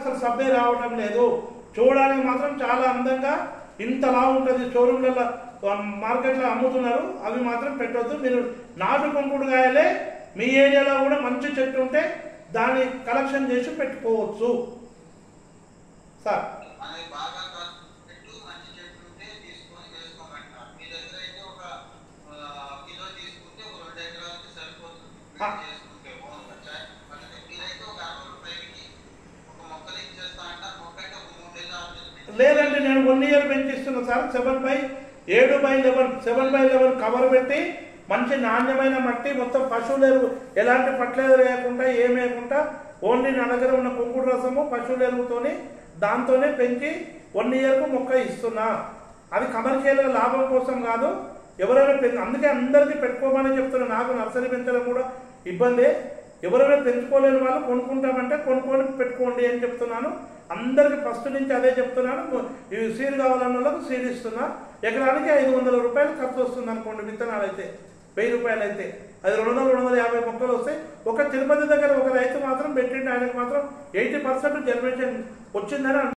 అసలు సబ్బే రావడం లేదు. చూడడానికి మాత్రం చాలా అందంగా ఇంతలా ఉంటుంది. షోరూమ్లలో మార్కెట్లో అమ్ముతున్నారు, అవి మాత్రం పెట్టొద్దు. మీరు నాటు కుంకుడుకాయలే మీ ఏరియాలో కూడా మంచి చెట్టు ఉంటే దాన్ని కలెక్షన్ చేసి పెట్టుకోవచ్చు సార్. లేదంటే నేను 1 year పెంచిస్తున్నా sir. 7x11 7x11 cover పెట్టి మంచి నాణ్యమైన మట్టి, మొత్తం పశువుల ఎరువు, ఎలాంటి ఫర్టిలైజర్ వేయకుండా ఏం వేయకుండా ఓన్లీ నా దగ్గర ఉన్న కుంకుడు రసము పశువుల ఎరువుతోని దాంతోనే పెంచి 1 ఇయర్కు మొక్క ఇస్తున్నా. అది కమర్షియల్గా లాభం కోసం కాదు. ఎవరైనా అందుకే అందరికీ పెట్టుకోమని చెప్తున్నా. నాకు నర్సరీ పెంచడం కూడా ఇబ్బందే. ఎవరైనా పెంచుకోలేని వాళ్ళు కొనుక్కుంటామంటే కొనుక్కొని పెట్టుకోండి అని చెప్తున్నాను. అందరికి ఫస్ట్ నుంచి అదే చెప్తున్నాను. ఇవి సీడ్ కావాలన్న వాళ్ళకు సీడ్ ఇస్తున్నా. ఎకరానికి 500 రూపాయలు ఖర్చు వస్తుంది అనుకోండి. విత్తనాలు అయితే 1000 రూపాయలు అయితే అది 200-250 మొక్కలు వస్తాయి. ఒక తిరుపతి దగ్గర ఒక రైతు మాత్రం పెట్టిండి, ఆయనకు మాత్రం 80% జనరేషన్ వచ్చిందని